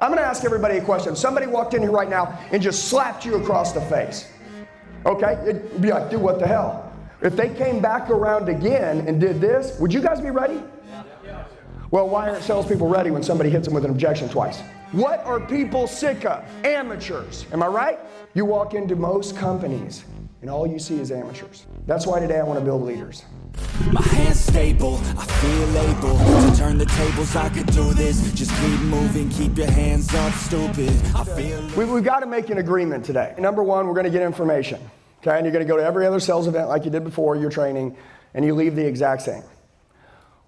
I'm going to ask everybody a question. Somebody walked in here right now and just slapped you across the face. Okay? It'd be like, dude, what the hell? If they came back around again and did this, would you guys be ready? Yeah. Well, why aren't salespeople ready when somebody hits them with an objection twice? What are people sick of? Amateurs. Am I right? You walk into most companies and all you see is amateurs. That's why today I want to build leaders. My hand's stable, I feel able to turn the tables. I could do this, just keep moving, keep your hands up, stupid. I feel We've got to make an agreement today. Number one, we're going to get information. Okay, and you're going to go to every other sales event like you did before, your training, and you leave the exact same.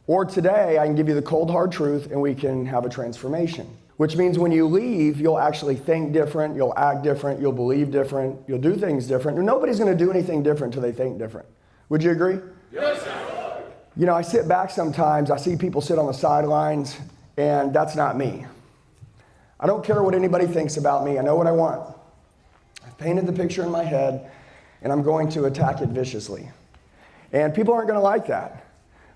Or today, I can give you the cold hard truth and we can have a transformation. Which means when you leave, you'll actually think different, you'll act different, you'll believe different, you'll do things different. Nobody's going to do anything different until they think different. Would you agree? Yes, sir. You know, I sit back sometimes, I see people sit on the sidelines, and that's not me. I don't care what anybody thinks about me. I know what I want. I've painted the picture in my head, and I'm going to attack it viciously. And people aren't going to like that.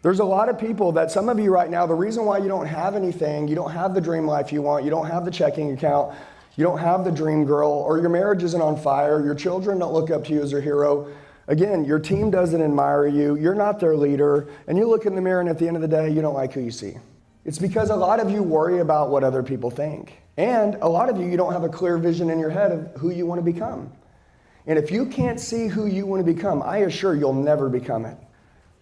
There's a lot of people that some of you right now, the reason why you don't have anything, you don't have the dream life you want, you don't have the checking account, you don't have the dream girl, or your marriage isn't on fire, your children don't look up to you as their hero. Again, your team doesn't admire you, you're not their leader, and you look in the mirror and at the end of the day, you don't like who you see. It's because a lot of you worry about what other people think. And a lot of you don't have a clear vision in your head of who you want to become. And if you can't see who you want to become, I assure you'll never become it.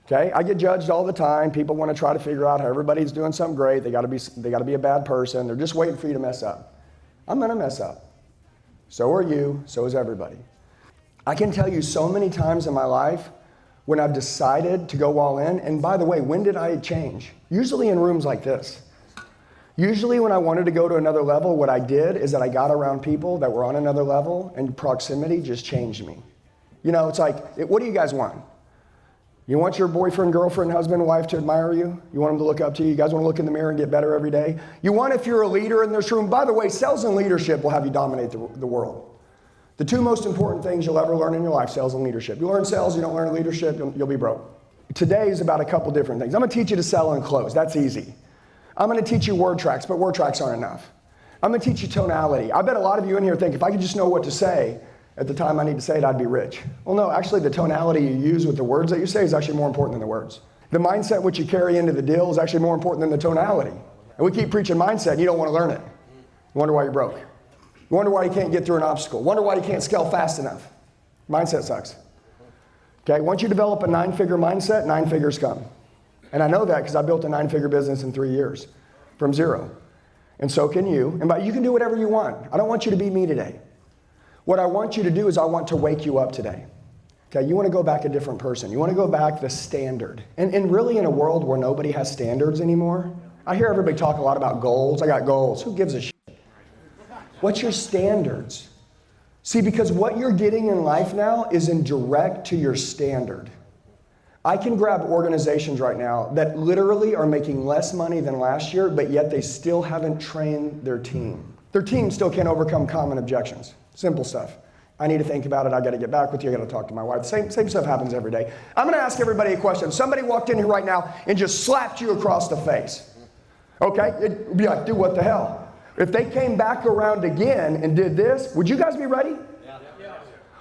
Okay? I get judged all the time. People want to try to figure out how everybody's doing something great. They got to be a bad person. They're just waiting for you to mess up. I'm going to mess up. So are you. So is everybody. I can tell you so many times in my life when I've decided to go all in. And by the way, when did I change? Usually in rooms like this. Usually when I wanted to go to another level, what I did is that I got around people that were on another level, and proximity just changed me. You know, it's like, what do you guys want? You want your boyfriend, girlfriend, husband, wife to admire you? You want them to look up to you? You guys want to look in the mirror and get better every day? You want, if you're a leader in this room, by the way, sales and leadership will have you dominate the world. The two most important things you'll ever learn in your life, sales and leadership. You learn sales, you don't learn leadership, you'll be broke. Today is about a couple different things. I'm going to teach you to sell and close. That's easy. I'm going to teach you word tracks, but word tracks aren't enough. I'm going to teach you tonality. I bet a lot of you in here think if I could just know what to say at the time I need to say it, I'd be rich. Well, no, actually the tonality you use with the words that you say is actually more important than the words. The mindset which you carry into the deal is actually more important than the tonality. And we keep preaching mindset and you don't want to learn it. You wonder why you're broke. You wonder why you can't get through an obstacle. Wonder why you can't scale fast enough. Mindset sucks. Okay, once you develop a 9-figure mindset, 9 figures come. And I know that because I built a 9-figure business in 3 years from zero. And so can you. And you can do whatever you want. I don't want you to be me today. What I want you to do is I want to wake you up today. Okay, you want to go back a different person. You want to go back the standard. And really in a world where nobody has standards anymore, I hear everybody talk a lot about goals. I got goals. Who gives a shit? What's your standards? See, because what you're getting in life now is in direct to your standard. I can grab organizations right now that literally are making less money than last year, but yet they still haven't trained their team. Their team still can't overcome common objections. Simple stuff. I need to think about it. I got to get back with you. I got to talk to my wife. Same stuff happens every day. I'm going to ask everybody a question. Somebody walked in here right now and just slapped you across the face. Okay? It'd be like, dude, what the hell? If they came back around again and did this, would you guys be ready? Yeah.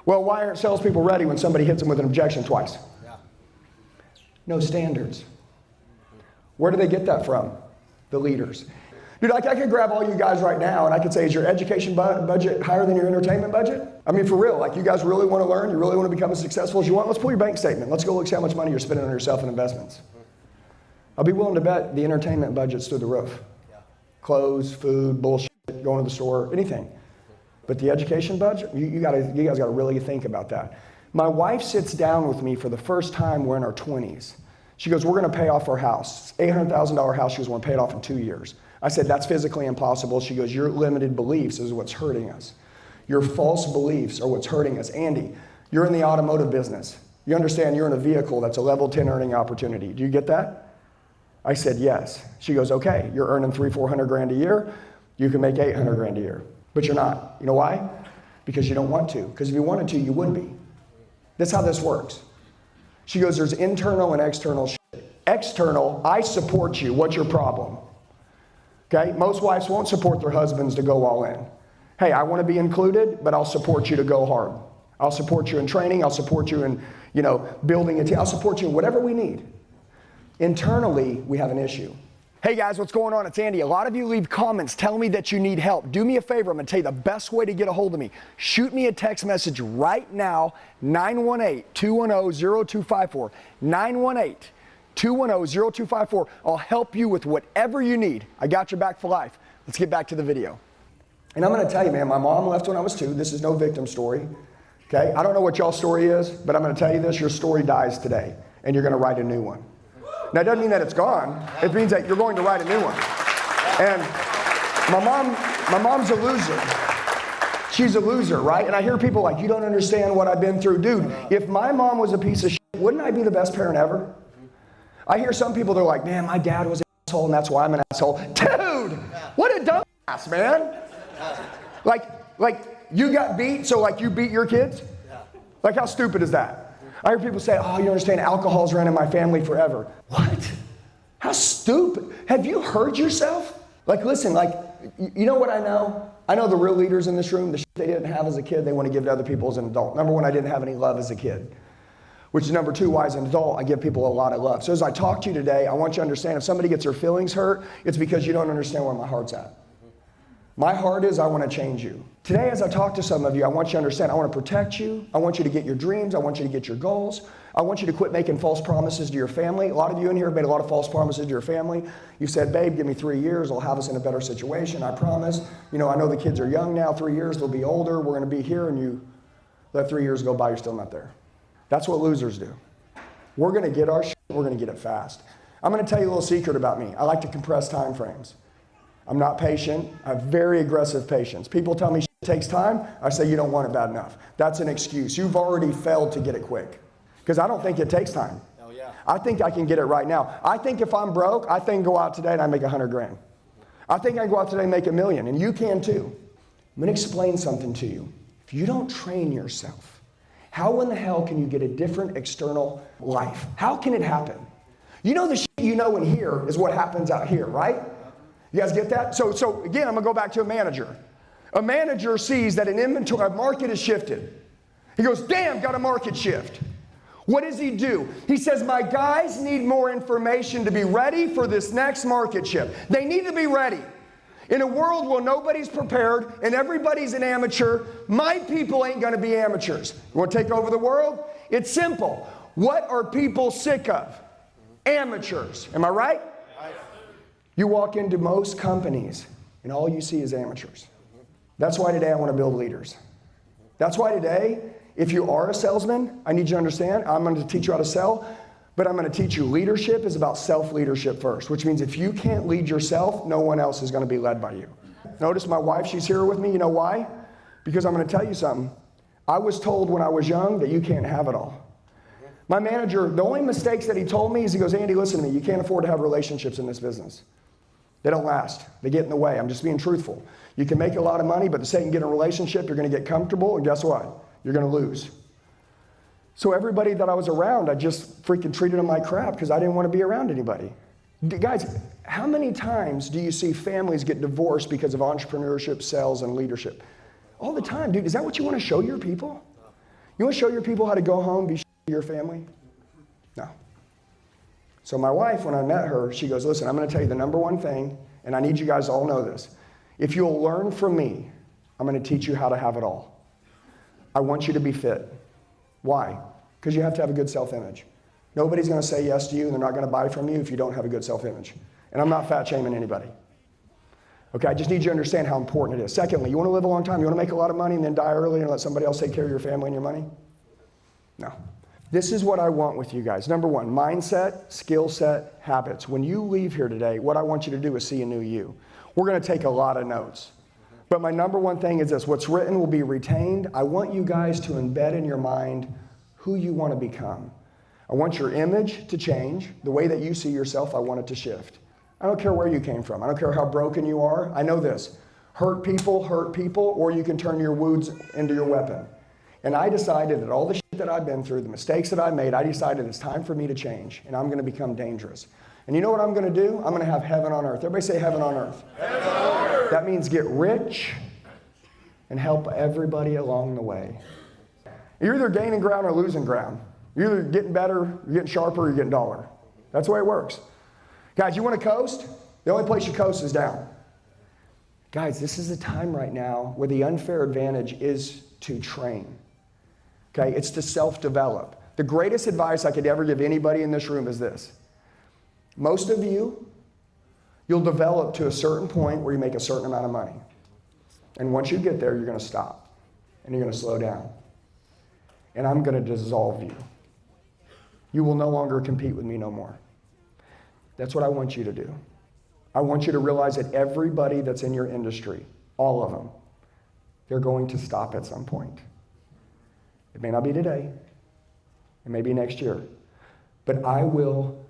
Well, why aren't salespeople ready when somebody hits them with an objection twice? Yeah. No standards. Where do they get that from? The leaders. Dude, I could grab all you guys right now and I could say, is your education budget higher than your entertainment budget? I mean, for real, like you guys really want to learn? You really want to become as successful as you want? Let's pull your bank statement. Let's go look see how much money you're spending on yourself and investments. I'll be willing to bet the entertainment budget's through the roof. Clothes, food, bullshit, going to the store, anything. But the education budget, you guys got to really think about that. My wife sits down with me for the first time. We're in our 20s. She goes, we're going to pay off our house. $800,000 house. She goes, we're going to pay it off in 2 years. I said, that's physically impossible. She goes, your limited beliefs is what's hurting us. Your false beliefs are what's hurting us. Andy, you're in the automotive business. You understand you're in a vehicle that's a level 10 earning opportunity. Do you get that? I said, yes. She goes, okay, you're earning $300,000-400,000 grand a year. You can make $800,000 grand a year, but you're not. You know why? Because you don't want to. Because if you wanted to, you would be. That's how this works. She goes, there's internal and external shit. External, I support you. What's your problem? Okay? Most wives won't support their husbands to go all in. Hey, I want to be included, but I'll support you to go hard. I'll support you in training. I'll support you in, building a team. I'll support you in whatever we need. Internally, we have an issue. Hey guys, what's going on? It's Andy. A lot of you leave comments telling me that you need help. Do me a favor. I'm going to tell you the best way to get a hold of me. Shoot me a text message right now, 918-210-0254. 918-210-0254. I'll help you with whatever you need. I got your back for life. Let's get back to the video. And I'm going to tell you, man, my mom left when I was 2. This is no victim story. Okay? I don't know what y'all's story is, but I'm going to tell you this. Your story dies today, and you're going to write a new one. Now, it doesn't mean that it's gone. It means that you're going to write a new one. And my mom's a loser. She's a loser, right? And I hear people like, you don't understand what I've been through. Dude, if my mom was a piece of shit, wouldn't I be the best parent ever? I hear some people, they're like, man, my dad was an asshole, and that's why I'm an asshole. Dude, what a dumbass, man. Like you got beat, so like you beat your kids? Like how stupid is that? I hear people say, oh, you don't understand, alcohol's ran in my family forever. What? How stupid. Have you heard yourself? Like, listen, you know what I know? I know the real leaders in this room, the shit they didn't have as a kid, they want to give to other people as an adult. Number one, I didn't have any love as a kid. Which is number two, why as an adult, I give people a lot of love. So as I talk to you today, I want you to understand if somebody gets their feelings hurt, it's because you don't understand where my heart's at. My heart is I want to change you. Today, as I talk to some of you, I want you to understand I want to protect you. I want you to get your dreams. I want you to get your goals. I want you to quit making false promises to your family. A lot of you in here have made a lot of false promises to your family. You said, babe, give me 3 years. I'll have us in a better situation. I promise. I know the kids are young now. 3 years, they'll be older. We're going to be here. And you let 3 years go by. You're still not there. That's what losers do. We're going to get our shit. We're going to get it fast. I'm going to tell you a little secret about me. I like to compress time frames. I'm not patient. I have very aggressive patience. People tell me shit takes time. I say you don't want it bad enough. That's an excuse. You've already failed to get it quick. Because I don't think it takes time. Oh, yeah. I think I can get it right now. I think if I'm broke, I think go out today and I make 100 grand. I think I can go out today and make $1 million, and you can too. I'm going to explain something to you. If you don't train yourself, how in the hell can you get a different external life? How can it happen? You know the shit you know in here is what happens out here, right? You guys get that? So again, I'm going to go back to a manager. A manager sees that a market has shifted. He goes, damn, got a market shift. What does he do? He says, my guys need more information to be ready for this next market shift. They need to be ready. In a world where nobody's prepared and everybody's an amateur, my people ain't going to be amateurs. You want to take over the world? It's simple. What are people sick of? Amateurs. Am I right? You walk into most companies and all you see is amateurs. That's why today I want to build leaders. That's why today, if you are a salesman, I need you to understand, I'm going to teach you how to sell, but I'm going to teach you leadership is about self-leadership first, which means if you can't lead yourself, no one else is going to be led by you. Notice my wife, she's here with me. You know why? Because I'm going to tell you something. I was told when I was young that you can't have it all. My manager, the only mistakes that he told me is he goes, Andy, listen to me. You can't afford to have relationships in this business. They don't last. They get in the way. I'm just being truthful. You can make a lot of money, but the second you get in a relationship, you're going to get comfortable, and guess what? You're going to lose. So everybody that I was around, I just freaking treated them like crap because I didn't want to be around anybody. Guys, how many times do you see families get divorced because of entrepreneurship, sales, and leadership? All the time, dude. Is that what you want to show your people? You want to show your people how to go home, be to your family? No. So my wife, when I met her, she goes, listen, I'm going to tell you the number one thing, and I need you guys to all know this. If you'll learn from me, I'm going to teach you how to have it all. I want you to be fit. Why? Because you have to have a good self-image. Nobody's going to say yes to you, and they're not going to buy from you if you don't have a good self-image. And I'm not fat shaming anybody. Okay, I just need you to understand how important it is. Secondly, you want to live a long time, you want to make a lot of money and then die early and let somebody else take care of your family and your money? No. This is what I want with you guys. Number one, mindset, skill set, habits. When you leave here today, what I want you to do is see a new you. We're going to take a lot of notes. But my number one thing is this. What's written will be retained. I want you guys to embed in your mind who you want to become. I want your image to change. The way that you see yourself, I want it to shift. I don't care where you came from. I don't care how broken you are. I know this. Hurt people, or you can turn your wounds into your weapon. And I decided that all the shit that I've been through, the mistakes that I made, I decided it's time for me to change, and I'm going to become dangerous. And you know what I'm going to do? I'm going to have heaven on earth. Everybody say heaven on earth. Heaven on earth. That means get rich and help everybody along the way. You're either gaining ground or losing ground. You're either getting better, you're getting sharper, or you're getting duller. That's the way it works. Guys, you want to coast? The only place you coast is down. Guys, this is the time right now where the unfair advantage is to train. Okay, it's to self-develop. The greatest advice I could ever give anybody in this room is this. Most of you, you'll develop to a certain point where you make a certain amount of money. And once you get there, you're going to stop. And you're going to slow down. And I'm going to dissolve you. You will no longer compete with me no more. That's what I want you to do. I want you to realize that everybody that's in your industry, all of them, they're going to stop at some point. It may not be today. It may be next year. But I will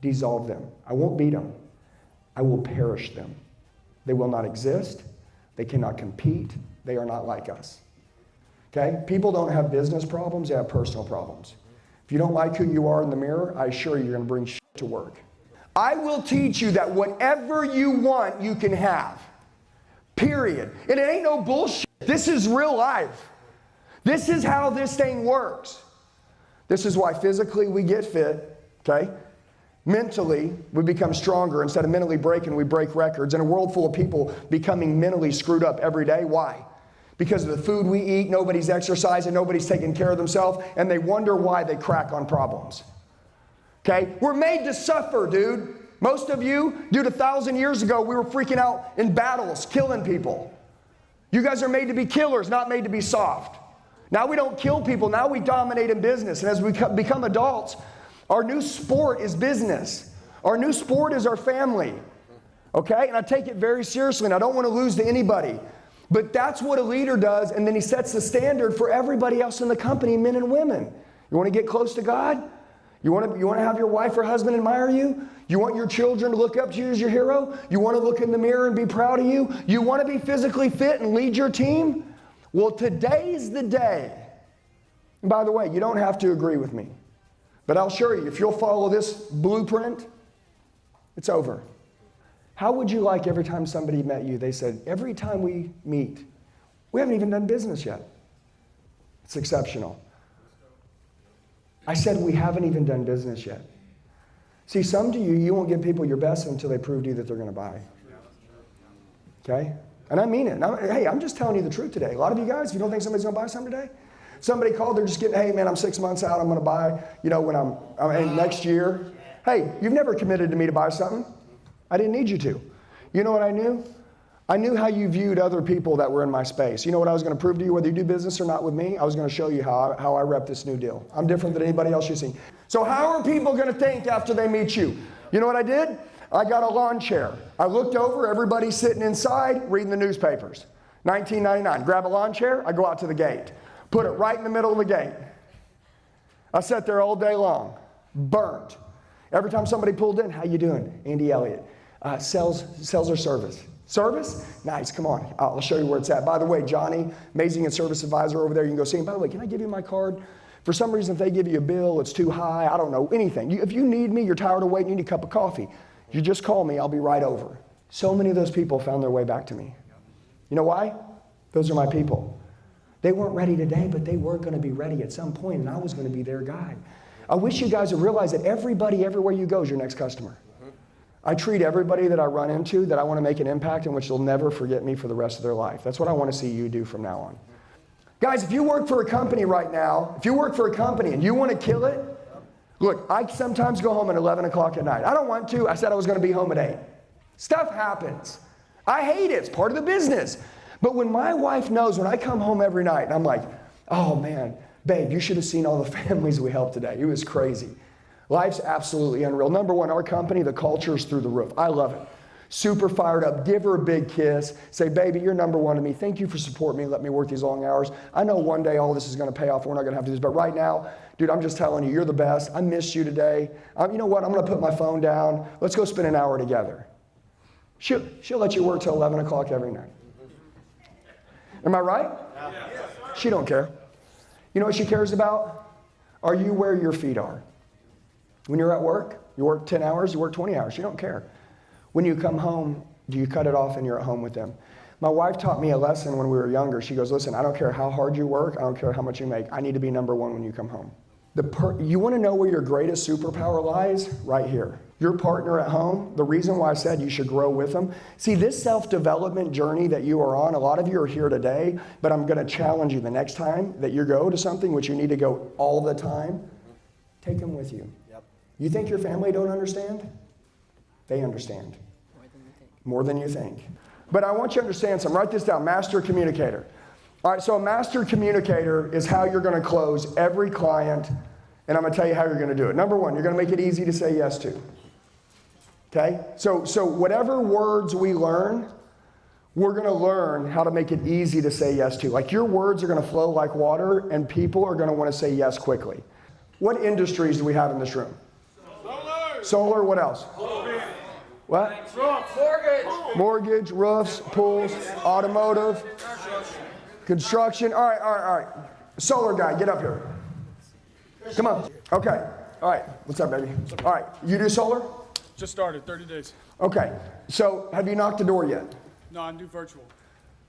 dissolve them. I won't beat them. I will perish them. They will not exist. They cannot compete. They are not like us. Okay? People don't have business problems. They have personal problems. If you don't like who you are in the mirror, I assure you, you're going to bring shit to work. I will teach you that whatever you want, you can have. Period. And it ain't no bullshit. This is real life. This is how this thing works. This is why physically we get fit, okay? Mentally, we become stronger. Instead of mentally breaking, we break records. In a world full of people becoming mentally screwed up every day, why? Because of the food we eat, nobody's exercising, nobody's taking care of themselves, and they wonder why they crack on problems. Okay? We're made to suffer, dude. Most of you, dude, 1,000 years ago, we were freaking out in battles, killing people. You guys are made to be killers, not made to be soft. Now we don't kill people, now we dominate in business. And as we become adults, our new sport is business. Our new sport is our family. Okay? And I take it very seriously, and I don't want to lose to anybody. But that's what a leader does, and then he sets the standard for everybody else in the company, men and women. You want to get close to God? You want to have your wife or husband admire you? You want your children to look up to you as your hero? You want to look in the mirror and be proud of you? You want to be physically fit and lead your team? Well, today's the day. And by the way, you don't have to agree with me. But I'll show you, if you'll follow this blueprint, it's over. How would you like every time somebody met you, they said, every time we meet, we haven't even done business yet. It's exceptional. I said we haven't even done business yet. See, some to you, you won't give people your best until they prove to you that they're going to buy. Okay? And I mean it. Hey, I'm just telling you the truth today. A lot of you guys, if you don't think somebody's going to buy something today, somebody called, they're just getting, hey man, I'm 6 months out, I'm going to buy, when I'm next year. Hey, you've never committed to me to buy something. I didn't need you to. You know what I knew? I knew how you viewed other people that were in my space. You know what I was going to prove to you, whether you do business or not with me? I was going to show you how I rep this new deal. I'm different than anybody else you've seen. So how are people going to think after they meet you? You know what I did? I got a lawn chair. I looked over, everybody's sitting inside reading the newspapers. $19.99. Grab a lawn chair, I go out to the gate. Put it right in the middle of the gate. I sat there all day long, burnt. Every time somebody pulled in, how you doing? Andy Elliott. Sales or service? Service? Nice, come on. I'll show you where it's at. By the way, Johnny, amazing and service advisor over there, you can go see him. By the way, can I give you my card? For some reason, if they give you a bill, it's too high, I don't know, anything. If you need me, you're tired of waiting, you need a cup of coffee, you just call me, I'll be right over. So many of those people found their way back to me. You know why? Those are my people. They weren't ready today, but they were going to be ready at some point, and I was going to be their guide. I wish you guys would realize that everybody, everywhere you go, is your next customer. I treat everybody that I run into that I want to make an impact in which they'll never forget me for the rest of their life. That's what I want to see you do from now on. Guys, if you work for a company right now, if you work for a company and you want to kill it, look, I sometimes go home at 11 o'clock at night. I don't want to. I said I was going to be home at 8. Stuff happens. I hate it. It's part of the business. But when my wife knows, when I come home every night, and I'm like, oh man, babe, you should have seen all the families we helped today. It was crazy. Life's absolutely unreal. Number one, our company, the culture is through the roof. I love it. Super fired up. Give her a big kiss. Say, baby, you're number one to me. Thank you for supporting me. Let me work these long hours. I know one day all this is going to pay off. We're not going to have to do this. But right now, dude, I'm just telling you, you're the best. I missed you today. You know what? I'm going to put my phone down. Let's go spend an hour together. She'll let you work till 11 o'clock every night. Am I right? She don't care. You know what she cares about? Are you where your feet are? When you're at work, you work 10 hours, you work 20 hours, you don't care. When you come home, do you cut it off and you're at home with them? My wife taught me a lesson when we were younger. She goes, listen, I don't care how hard you work, I don't care how much you make, I need to be number one when you come home. You want to know where your greatest superpower lies? Right here. Your partner at home, the reason why I said you should grow with them. See, this self-development journey that you are on, a lot of you are here today, but I'm going to challenge you the next time that you go to something, which you need to go all the time, take them with you. Yep. You think your family don't understand? They understand. More than you think. But I want you to understand something. Write this down, master communicator. All right, so a master communicator is how you're going to close every client, and I'm going to tell you how you're going to do it. Number one, you're going to make it easy to say yes to. Okay? So whatever words we learn, we're going to learn how to make it easy to say yes to. Like your words are going to flow like water, and people are going to want to say yes quickly. What industries do we have in this room? Solar, what else? What? Mortgage, roofs, pools, automotive, construction. All right. Solar guy, get up here. Come on. Okay. All right. What's up, baby? All right. You do solar? Just started, 30 days. Okay. So have you knocked the door yet? No, I do virtual.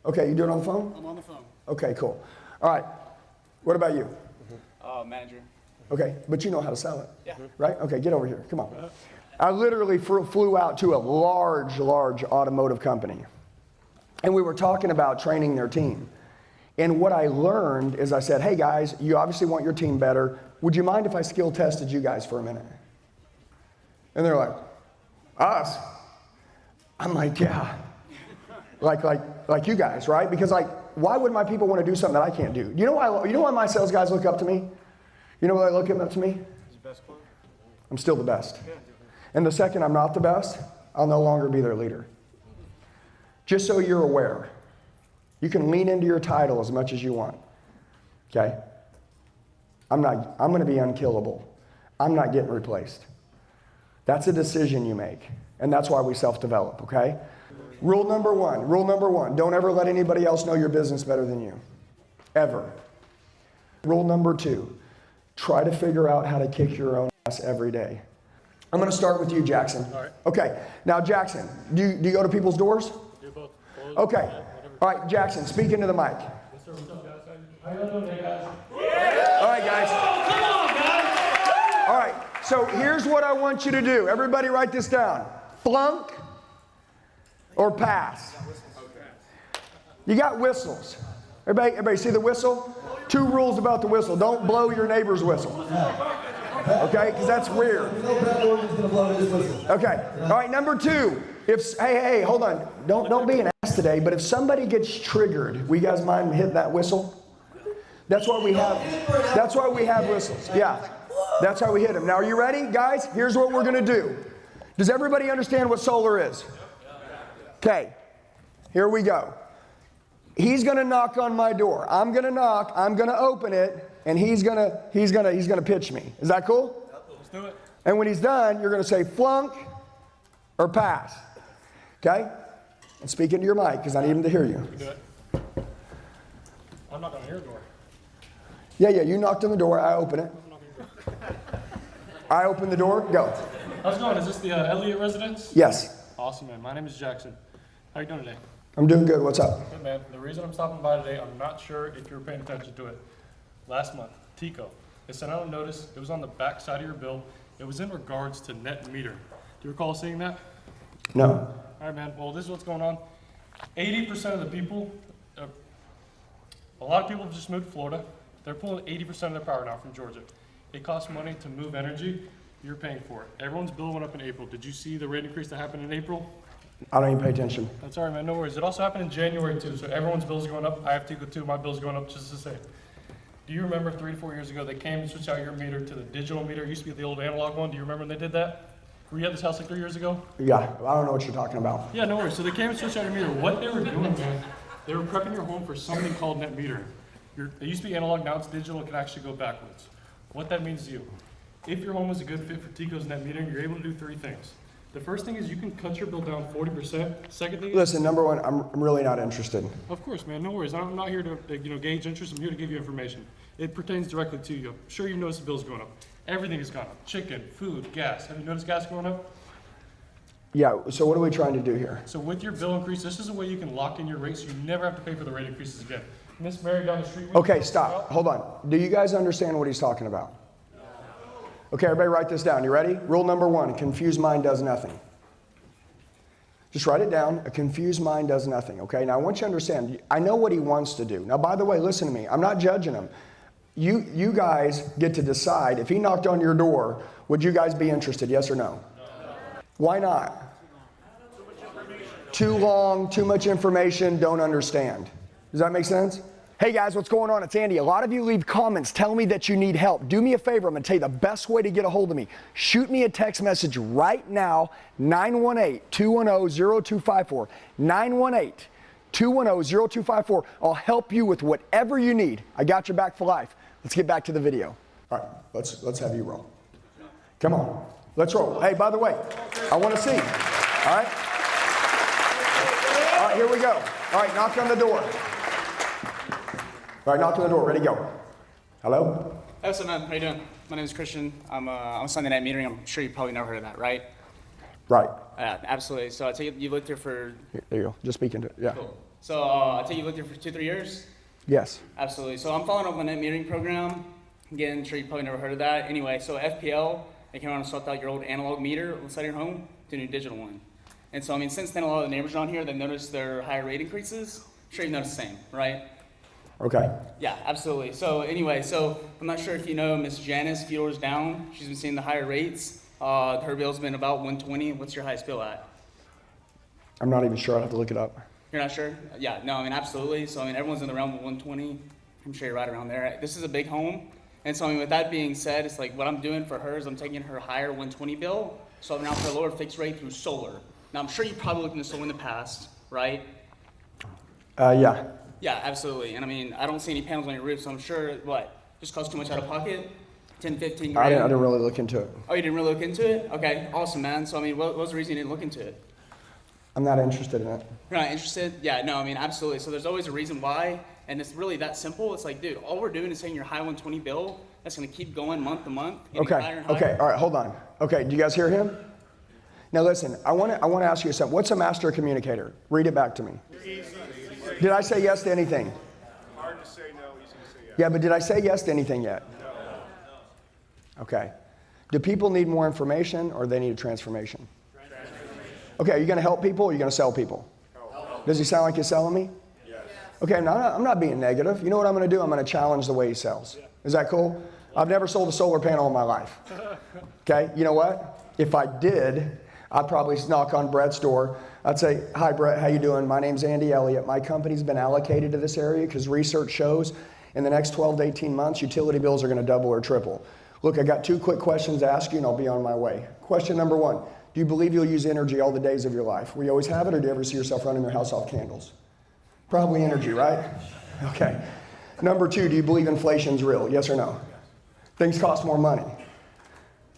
Okay. You do it on the phone? I'm on the phone. Okay, cool. All right. What about you? Manager. Okay. But you know how to sell it? Yeah. Right? Okay. Get over here. Come on. I literally flew out to a large automotive company. And we were talking about training their team. And what I learned is I said, hey guys, you obviously want your team better. Would you mind if I skill tested you guys for a minute? And they're like, us? I'm like, yeah. Like you guys, right? Because like, why would my people want to do something that I can't do? You know why my sales guys look up to me? You know why they look up to me? I'm still the best. And the second I'm not the best, I'll no longer be their leader. Just so you're aware, you can lean into your title as much as you want, okay? I'm going to be unkillable. I'm not getting replaced. That's a decision you make, and that's why we self-develop, okay? Rule number one, don't ever let anybody else know your business better than you, ever. Rule number two, try to figure out how to kick your own ass every day. I'm going to start with you, Jackson. All right. Okay. Now, Jackson, do you go to people's doors? Do both. Okay. All right, Jackson, speak into the mic. Yes, sir. What's up, guys? How you doing, guys? All right, guys. Come on, guys. All right. So here's what I want you to do. Everybody write this down. Flunk or pass. You got whistles. Everybody see the whistle? 2 rules about the whistle. Don't blow your neighbor's whistle. Okay, because that's weird. Okay, all right, number 2. Hey, hold on. Don't be an ass today, but if somebody gets triggered, will you guys mind hitting that whistle? That's why we have whistles. Yeah, that's how we hit them. Now, are you ready, guys? Here's what we're going to do. Does everybody understand what solar is? Okay, here we go. He's going to knock on my door. I'm going to knock. I'm going to open it. And he's gonna pitch me. Is that cool? Let's do it. And when he's done, you're gonna say flunk or pass. Okay? And speak into your mic because I need him to hear you. Do it. I'm not gonna hear the door. Yeah. You knocked on the door. I open it. I open the door. Go. How's it going? Is this the Elliott residence? Yes. Awesome, man. My name is Jackson. How you doing today? I'm doing good. What's up? Good, man. The reason I'm stopping by today, I'm not sure if you were paying attention to it. Last month, Tico, they sent out a notice. It was on the back side of your bill. It was in regards to net meter. Do you recall seeing that? No. All right, man. Well, this is what's going on. 80% of the people, a lot of people have just moved to Florida. They're pulling 80% of their power now from Georgia. It costs money to move energy. You're paying for it. Everyone's bill went up in April. Did you see the rate increase that happened in April? I don't even pay attention. That's all right, man. No worries. It also happened in January, too. So everyone's bill's going up. I have Tico, too. My bill's going up just the same. Do you remember 3 to 4 years ago, they came and switched out your meter to the digital meter? It used to be the old analog one. Do you remember when they did that? Were you at this house like 3 years ago? Yeah, I don't know what you're talking about. Yeah, no worries. So they came and switched out your meter. What they were doing, man, they were prepping your home for something called net metering. It used to be analog, now it's digital. It can actually go backwards. What that means to you, if your home is a good fit for Tico's net metering, you're able to do 3 things. The first thing is you can cut your bill down 40%. Second thing is... Listen, number one, I'm really not interested. Of course, man, no worries. I'm not here to gauge interest. I'm here to give you information. It pertains directly to you. I'm sure you noticed the bills going up. Everything has gone up. Chicken, food, gas. Have you noticed gas going up? Yeah, so what are we trying to do here? So with your bill increase, this is a way you can lock in your rates so you never have to pay for the rate increases again. Miss Mary down the street. Okay, stop. Hold on. Do you guys understand what he's talking about? Okay, everybody write this down. You ready? Rule number 1, a confused mind does nothing. Just write it down. A confused mind does nothing, okay? Now, I want you to understand, I know what he wants to do. Now, by the way, listen to me. I'm not judging him. You guys get to decide. If he knocked on your door, would you guys be interested, yes or no? Why not? Too long, too much information, don't understand. Does that make sense? Hey guys, what's going on? It's Andy. A lot of you leave comments telling me that you need help. Do me a favor. I'm going to tell you the best way to get a hold of me. Shoot me a text message right now, 918-210-0254. 918-210-0254. I'll help you with whatever you need. I got your back for life. Let's get back to the video. All right, let's have you roll. Come on, let's roll. Hey, by the way, I want to see. All right? All right, here we go. All right, knock on the door. All right, knock on the door. Ready, go. Hello? Hey, what's up, man? How you doing? My name is Christian. I'm a Sunday night metering. I'm sure you've probably never heard of that, right? Right. Absolutely. So I take it you lived here for... There you go. Just speak into it. Yeah. Cool. So I take it you lived here for 2-3 years? Yes. Absolutely. So I'm following up on that metering program. Again, I'm sure you've probably never heard of that. Anyway, so FPL, they came around and swapped out your old analog meter inside your home to a new digital one. And so, I mean, since then, a lot of the neighbors around here, they've noticed their higher rate increases. I'm sure you've noticed the same, right? Okay. Yeah, absolutely. So anyway, so I'm not sure if you know Miss Janice, a few doors down. She's been seeing the higher rates. Her bill's been about $120. What's your highest bill at? I'm not even sure. I'd have to look it up. You're not sure? Yeah, no, I mean, absolutely. So, I mean, everyone's in the realm of 120. I'm sure you're right around there. This is a big home. And so, I mean, with that being said, it's like what I'm doing for her is I'm taking her higher 120 bill. So now for a lower fixed rate through solar. Now, I'm sure you've probably looked into solar in the past, right? Yeah. Yeah, absolutely. And I mean, I don't see any panels on your roof, so I'm sure, what, just cost too much out of pocket? 10, 15 grand? I didn't really look into it. Oh, you didn't really look into it? Okay, awesome, man. So, I mean, what was the reason you didn't look into it? I'm not interested in it. You're not interested? Yeah, no, I mean, absolutely. So there's always a reason why, and it's really that simple. It's like, dude, all we're doing is saying your high 120 bill, that's going to keep going month to month. Okay, okay, all right, hold on. Okay, do you guys hear him? Now listen, I want to ask you something. What's a master communicator? Read it back to me. Did I say yes to anything? Hard to say no, easy to say yes. Yeah, but did I say yes to anything yet? No. Okay. Do people need more information or they need a transformation? Okay, are you going to help people or are you going to sell people? Help. Does he sound like he's selling me? Yes. Okay, I'm not being negative. You know what I'm going to do? I'm going to challenge the way he sells. Is that cool? I've never sold a solar panel in my life. Okay, you know what? If I did, I'd probably knock on Brett's door. I'd say, hi Brett, how you doing? My name's Andy Elliott. My company's been allocated to this area because research shows in the next 12 to 18 months, utility bills are going to double or triple. Look, I got 2 quick questions to ask you and I'll be on my way. Question number 1, do you believe you'll use energy all the days of your life? Will you always have it or do you ever see yourself running your house off candles? Probably energy, right? Okay. Number 2, do you believe inflation's real? Yes or no? Things cost more money.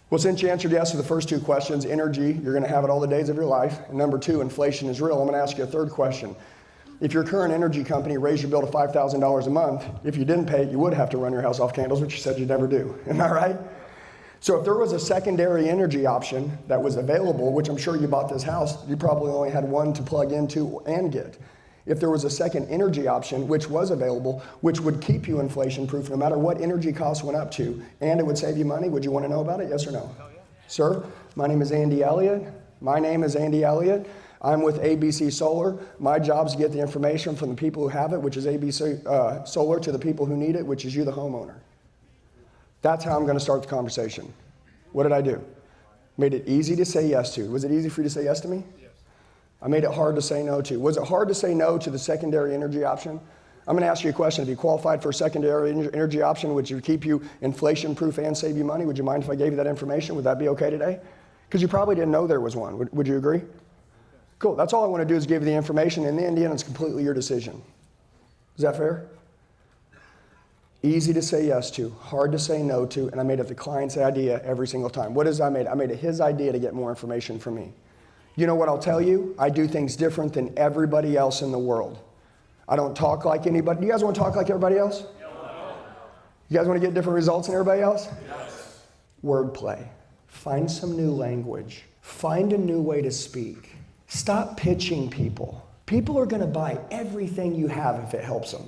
Well, since you answered yes to the first 2 questions, energy, you're going to have it all the days of your life. And number 2, inflation is real. I'm going to ask you a 3rd question. If your current energy company raised your bill to $5,000 a month, if you didn't pay it, you would have to run your house off candles, which you said you'd never do. Am I right? So if there was a secondary energy option that was available, which I'm sure you bought this house, you probably only had one to plug into and get. If there was a second energy option, which was available, which would keep you inflation-proof no matter what energy costs went up to, and it would save you money, would you want to know about it? Yes or no? Oh, yeah. Sir, my name is Andy Elliott. My name is Andy Elliott. I'm with ABC Solar. My job is to get the information from the people who have it, which is ABC Solar, to the people who need it, which is you, the homeowner. That's how I'm going to start the conversation. What did I do? Made it easy to say yes to. Was it easy for you to say yes to me? Yes. I made it hard to say no to. Was it hard to say no to the secondary energy option? I'm going to ask you a question. If you qualified for a secondary energy option, which would keep you inflation-proof and save you money, would you mind if I gave you that information? Would that be okay today? Because you probably didn't know there was one. Would you agree? Cool. That's all I want to do is give you the information. In the end, it's completely your decision. Is that fair? Easy to say yes to, hard to say no to, and I made it the client's idea every single time. What is I made? I made it his idea to get more information from me. You know what I'll tell you? I do things different than everybody else in the world. I don't talk like anybody. Do you guys want to talk like everybody else? You guys want to get different results than everybody else? Yes. Wordplay. Find some new language. Find a new way to speak. Stop pitching people. People are going to buy everything you have if it helps them.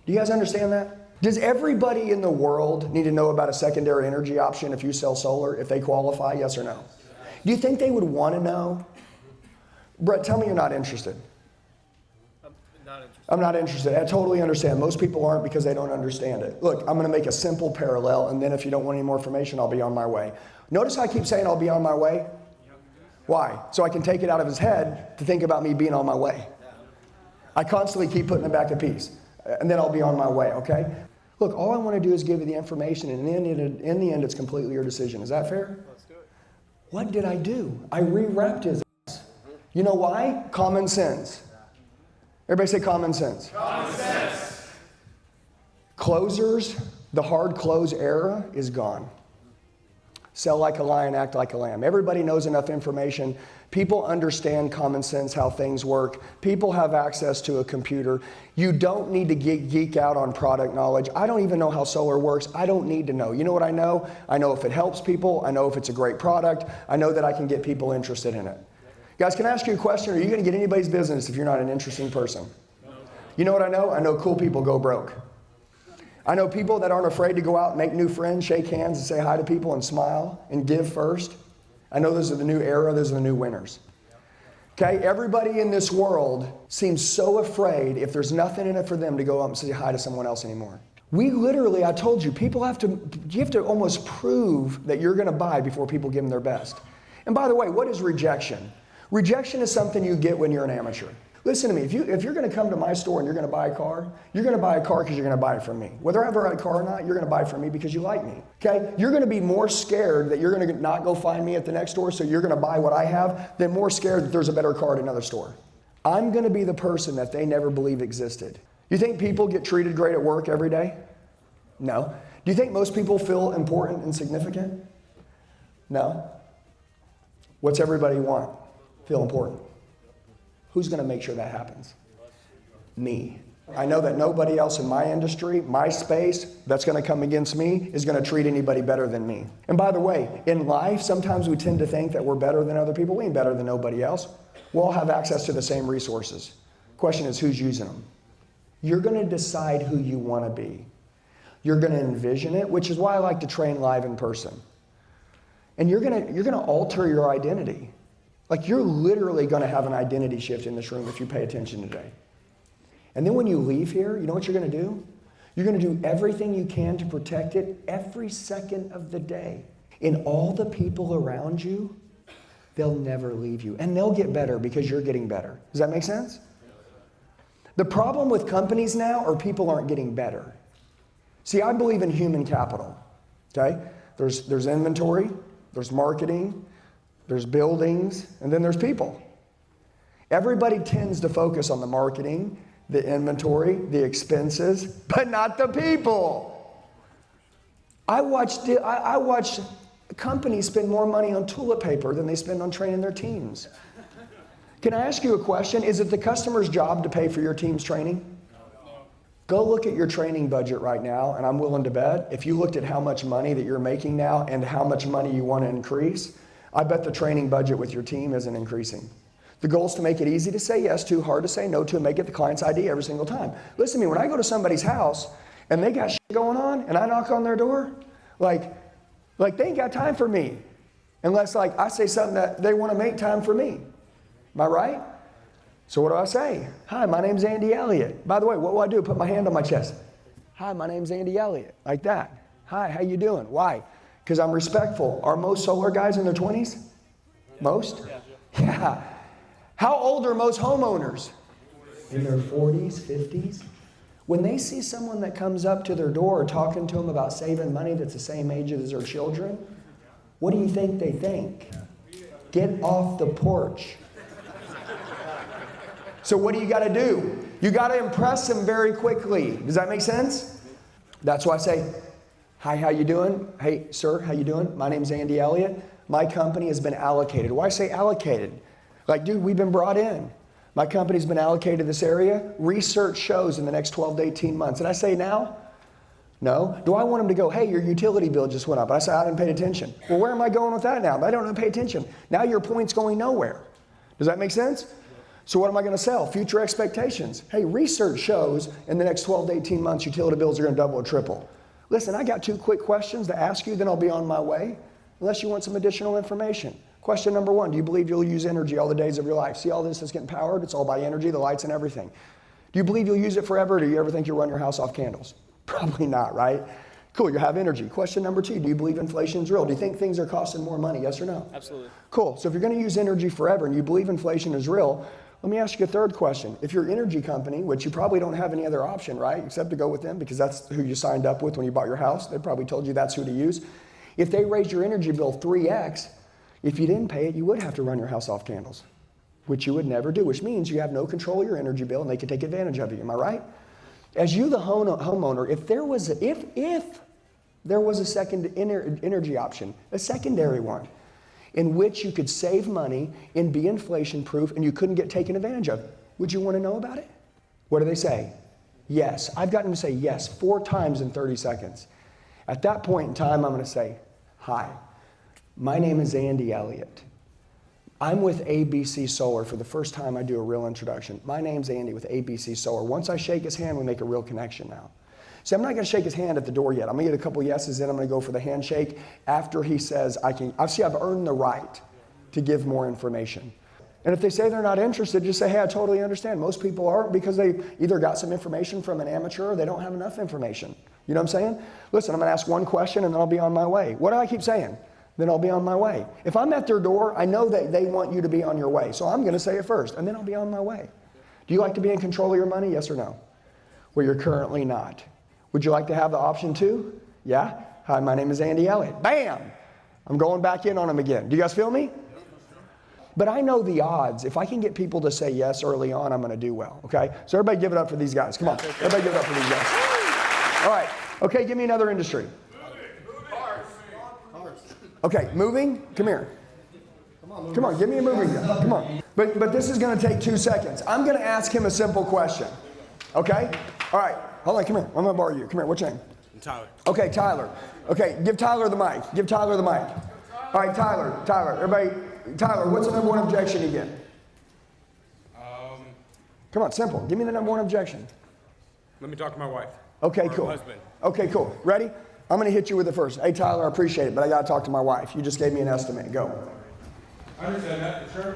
Do you guys understand that? Does everybody in the world need to know about a secondary energy option if you sell solar, if they qualify, yes or no? Do you think they would want to know? Brett, tell me you're not interested. I'm not interested. I totally understand. Most people aren't because they don't understand it. Look, I'm going to make a simple parallel, and then if you don't want any more information, I'll be on my way. Notice I keep saying I'll be on my way. Why? So I can take it out of his head to think about me being on my way. I constantly keep putting it back in peace, and then I'll be on my way, okay? Look, all I want to do is give you the information, and in the end, it's completely your decision. Is that fair? Let's do it. What did I do? I rewrapped his ass. You know why? Common sense. Everybody say common sense. Common sense. Closers, the hard close era is gone. Sell like a lion, act like a lamb. Everybody knows enough information. People understand common sense, how things work. People have access to a computer. You don't need to geek out on product knowledge. I don't even know how solar works. I don't need to know. You know what I know? I know if it helps people. I know if it's a great product. I know that I can get people interested in it. Guys, can I ask you a question? Are you going to get anybody's business if you're not an interesting person? You know what I know? I know cool people go broke. I know people that aren't afraid to go out and make new friends, shake hands and say hi to people and smile and give first. I know those are the new era, those are the new winners. Okay, everybody in this world seems so afraid if there's nothing in it for them to go up and say hi to someone else anymore. We literally, I told you, you have to almost prove that you're going to buy before people give them their best. And by the way, what is rejection? Rejection is something you get when you're an amateur. Listen to me, if you're going to come to my store and you're going to buy a car because you're going to buy it from me. Whether I have the right car or not, you're going to buy it from me because you like me. Okay? You're going to be more scared that you're going to not go find me at the next store, so you're going to buy what I have, than more scared that there's a better car at another store. I'm going to be the person that they never believed existed. You think people get treated great at work every day? No. Do you think most people feel important and significant? No. What's everybody want? Feel important. Who's going to make sure that happens? Me. I know that nobody else in my industry, my space, that's going to come against me is going to treat anybody better than me. And by the way, in life, sometimes we tend to think that we're better than other people. We ain't better than nobody else. We all have access to the same resources. Question is, who's using them? You're going to decide who you want to be. You're going to envision it, which is why I like to train live in person. And you're going to alter your identity. Like, you're literally going to have an identity shift in this room if you pay attention today. And then when you leave here, you know what you're going to do? You're going to do everything you can to protect it every second of the day. And all the people around you, they'll never leave you. And they'll get better because you're getting better. Does that make sense? The problem with companies now are people aren't getting better. See, I believe in human capital. Okay? There's inventory, there's marketing, there's buildings, and then there's people. Everybody tends to focus on the marketing, the inventory, the expenses, but not the people. I watch companies spend more money on toilet paper than they spend on training their teams. Can I ask you a question? Is it the customer's job to pay for your team's training? Go look at your training budget right now, and I'm willing to bet if you looked at how much money that you're making now and how much money you want to increase, I bet the training budget with your team isn't increasing. The goal is to make it easy to say yes to, hard to say no to, and make it the client's ID every single time. Listen to me, when I go to somebody's house and they got shit going on and I knock on their door, like they ain't got time for me unless I say something that they want to make time for me. Am I right? So what do I say? Hi, my name's Andy Elliott. By the way, what will I do? Put my hand on my chest. Hi, my name's Andy Elliott. Like that. Hi, how you doing? Why? Because I'm respectful. Are most solar guys in their 20s? Most? Yeah. How old are most homeowners? In their 40s, 50s? When they see someone that comes up to their door talking to them about saving money that's the same age as their children, what do you think they think? Get off the porch. So what do you got to do? You got to impress them very quickly. Does that make sense? That's why I say, hi, how you doing? Hey, sir, how you doing? My name's Andy Elliott. My company has been allocated. Why say allocated? Like, dude, we've been brought in. My company's been allocated this area. Research shows in the next 12 to 18 months. And I say now, No. Do I want them to go, hey, your utility bill just went up? I say, I didn't pay attention. Well, where am I going with that now? I don't pay attention. Now your point's going nowhere. Does that make sense? So what am I going to sell? Future expectations. Hey, research shows in the next 12 to 18 months, utility bills are going to double or triple. Listen, I got 2 quick questions to ask you, then I'll be on my way, unless you want some additional information. Question number 1, do you believe you'll use energy all the days of your life? See all this that's getting powered? It's all by energy, the lights and everything. Do you believe you'll use it forever, or do you ever think you'll run your house off candles? Probably not, right? Cool, you have energy. Question number 2, do you believe inflation's real? Do you think things are costing more money, yes or no? Absolutely. Cool, so if you're gonna use energy forever and you believe inflation is real, let me ask you a third question. If you're an energy company, which you probably don't have any other option, right, except to go with them because that's who you signed up with when you bought your house, they probably told you that's who to use. If they raised your energy bill 3x, if you didn't pay it, you would have to run your house off candles, which you would never do, which means you have no control of your energy bill and they can take advantage of you, am I right? As you, the homeowner, if there was a second energy option, a secondary one, in which you could save money and be inflation proof and you couldn't get taken advantage of, would you want to know about it? What do they say? Yes. I've gotten them to say yes 4 times in 30 seconds. At that point in time, I'm going to say, hi, my name is Andy Elliott. I'm with ABC Solar. For the first time, I do a real introduction. My name's Andy with ABC Solar. Once I shake his hand, we make a real connection now. See, I'm not going to shake his hand at the door yet. I'm going to get a couple yeses in. I'm going to go for the handshake after he says I've earned the right to give more information. And if they say they're not interested, just say, hey, I totally understand. Most people aren't because they either got some information from an amateur or they don't have enough information. You know what I'm saying? Listen, I'm going to ask one question and then I'll be on my way. What do I keep saying? Then I'll be on my way. If I'm at their door, I know that they want you to be on your way. So I'm going to say it first and then I'll be on my way. Do you like to be in control of your money? Yes or no? Well, you're currently not. Would you like to have the option 2? Yeah? Hi, my name is Andy Elliott. Bam! I'm going back in on them again. Do you guys feel me? But I know the odds. If I can get people to say yes early on, I'm going to do well, okay? So everybody give it up for these guys. Come on. Everybody give it up for these guys. All right. Okay, give me another industry. Okay, moving? Come here. Come on, give me a moving gun. Come on. But this is going to take 2 seconds. I'm going to ask him a simple question, okay? All right. Hold on, come here. I'm going to borrow you. Come here. What's your name? I'm Tyler. Okay, Tyler. Okay, give Tyler the mic. Give Tyler the mic. All right, Tyler. Everybody, Tyler, what's the number 1 objection you get? Come on, simple. Give me the number 1 objection. Let me talk to my wife. Okay, or cool. Husband. Okay, cool. Ready? I'm going to hit you with the first. Hey, Tyler, I appreciate it, but I got to talk to my wife. You just gave me an estimate. Go. I understand that, for sure.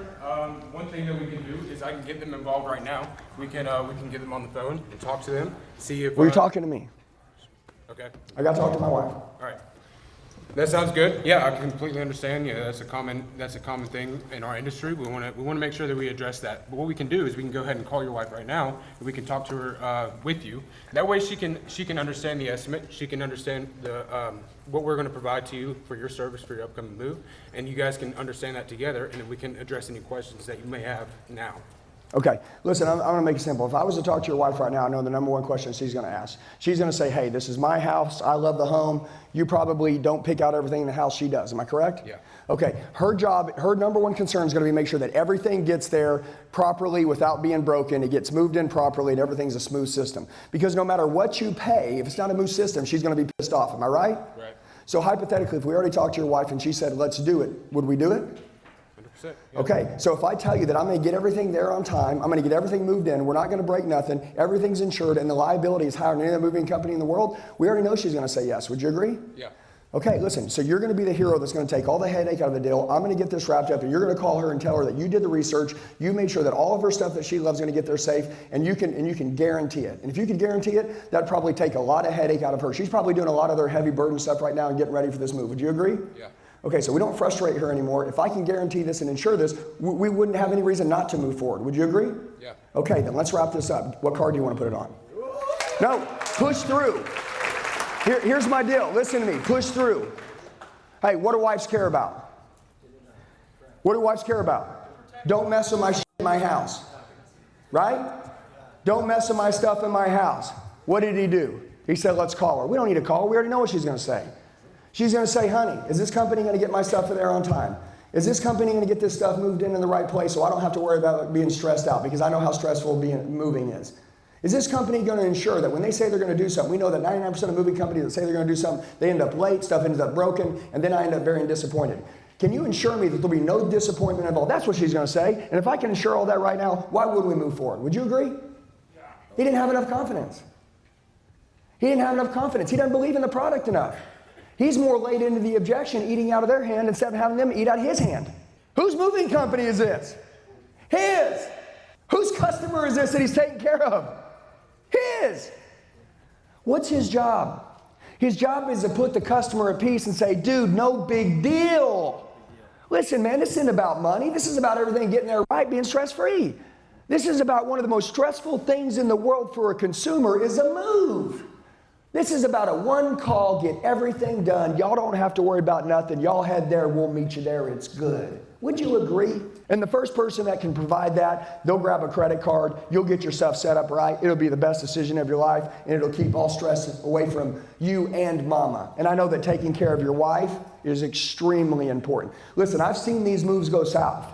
One thing that we can do is I can get them involved right now. We can get them on the phone and talk to them, see if. Well, you're talking to me. Okay. I got to talk to my wife. All right. That sounds good. Yeah, I completely understand. Yeah, that's a common thing in our industry. We want to make sure that we address that. But what we can do is we can go ahead and call your wife right now, and we can talk to her with you. That way, she can understand the estimate. She can understand the what we're going to provide to you for your service for your upcoming move, and you guys can understand that together, and then we can address any questions that you may have now. Okay, listen, I'm going to make it simple. If I was to talk to your wife right now, I know the number 1 question she's going to ask. She's going to say, hey, this is my house. I love the home. You probably don't pick out everything in the house she does. Am I correct? Yeah. Okay, her number 1 concern is going to be make sure that everything gets there properly without being broken. It gets moved in properly and everything's a smooth system. Because no matter what you pay, if it's not a smooth system, she's going to be pissed off. Am I right? Right. So hypothetically, if we already talked to your wife and she said, let's do it, would we do it? 100%. Yeah. Okay, so if I tell you that I'm going to get everything there on time, I'm going to get everything moved in, we're not going to break nothing, everything's insured, and the liability is higher than any other moving company in the world, we already know she's going to say yes. Would you agree? Yeah. Okay, listen, so you're going to be the hero that's going to take all the headache out of the deal. I'm going to get this wrapped up, and you're going to call her and tell her that you did the research, you made sure that all of her stuff that she loves is going to get there safe, and you can guarantee it. And if you can guarantee it, that'd probably take a lot of headache out of her. She's probably doing a lot of other heavy burden stuff right now and getting ready for this move. Would you agree? Yeah. Okay, so we don't frustrate her anymore. If I can guarantee this and insure this, we wouldn't have any reason not to move forward. Would you agree? Yeah. Okay, then let's wrap this up. What card do you want to put it on? No, push through. Here's my deal. Listen to me. Push through. Hey, what do wives care about? What do wives care about? Don't mess with my shit in my house. Right? Don't mess with my stuff in my house. What did he do? He said, let's call her. We don't need to call her. We already know what she's going to say. She's going to say, honey, is this company going to get my stuff there on time? Is this company going to get this stuff moved in the right place so I don't have to worry about being stressed out because I know how stressful moving is? Is this company going to ensure that when they say they're going to do something, we know that 99% of moving companies that say they're going to do something, they end up late, stuff ends up broken, and then I end up very disappointed. Can you ensure me that there'll be no disappointment involved? That's what she's going to say. And if I can ensure all that right now, why would we move forward? Would you agree? He didn't have enough confidence. He didn't have enough confidence. He doesn't believe in the product enough. He's more laid into the objection, eating out of their hand instead of having them eat out of his hand. Whose moving company is this? His. Whose customer is this that he's taking care of? His. What's his job? His job is to put the customer at peace and say, dude, no big deal. Listen, man, this isn't about money. This is about everything getting there right, being stress-free. This is about one of the most stressful things in the world for a consumer is a move. This is about a one call, get everything done. Y'all don't have to worry about nothing. Y'all head there, we'll meet you there. It's good. Would you agree? And the first person that can provide that, they'll grab a credit card, you'll get your stuff set up right, it'll be the best decision of your life, and it'll keep all stress away from you and mama. And I know that taking care of your wife is extremely important. Listen, I've seen these moves go south.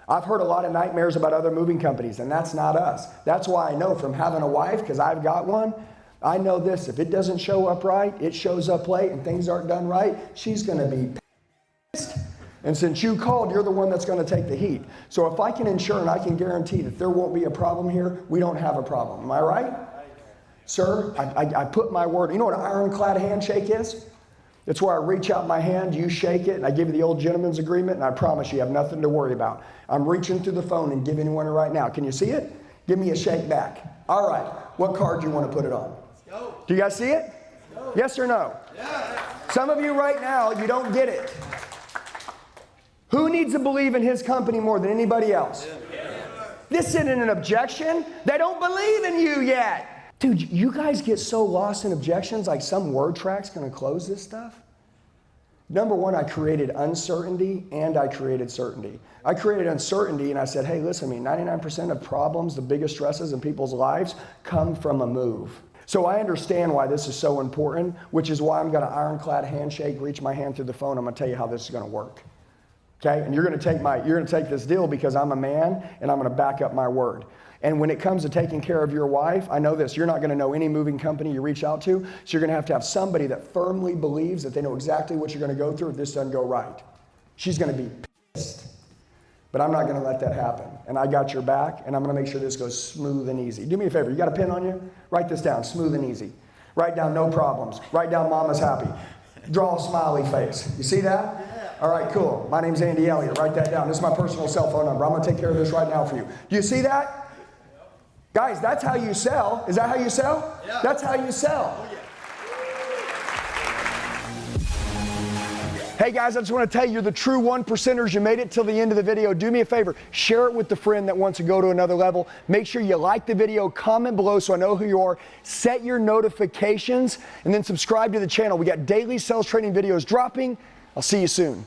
I've heard a lot of nightmares about other moving companies, and that's not us. That's why I know from having a wife, because I've got one, I know this, if it doesn't show up right, it shows up late, and things aren't done right, she's going to be pissed. And since you called, you're the one that's going to take the heat. So if I can ensure and I can guarantee that there won't be a problem here, we don't have a problem. Am I right? Sir, I put my word. You know what an ironclad handshake is? It's where I reach out my hand, you shake it, and I give you the old gentleman's agreement, and I promise you have nothing to worry about. I'm reaching through the phone and giving you one right now. Can you see it? Give me a shake back. All right. What card do you want to put it on? Do you guys see it? Yes or no? Some of you right now, you don't get it. Who needs to believe in his company more than anybody else? This isn't an objection. They don't believe in you yet. Dude, you guys get so lost in objections like some word track's going to close this stuff. Number one, I created uncertainty and I created certainty. I created uncertainty and I said, hey, listen to me, 99% of problems, the biggest stresses in people's lives come from a move. So I understand why this is so important, which is why I'm going to ironclad handshake, reach my hand through the phone. I'm going to tell you how this is going to work. Okay? And you're going to take this deal because I'm a man and I'm going to back up my word. And when it comes to taking care of your wife, I know this, you're not going to know any moving company you reach out to, so you're going to have somebody that firmly believes that they know exactly what you're going to go through if this doesn't go right. She's going to be pissed. But I'm not going to let that happen. And I got your back, and I'm going to make sure this goes smooth and easy. Do me a favor. You got a pen on you? Write this down, smooth and easy. Write down no problems. Write down mama's happy. Draw a smiley face. You see that? All right, cool. My name's Andy Elliott. Write that down. This is my personal cell phone number. I'm going to take care of this right now for you. Do you see that? Guys, that's how you sell. Is that how you sell? Yeah. That's how you sell. Hey guys, I just want to tell you, you're the true 1%ers. You made it till the end of the video. Do me a favor, share it with the friend that wants to go to another level. Make sure you like the video, comment below so I know who you are, set your notifications, and then subscribe to the channel. We got daily sales training videos dropping. I'll see you soon.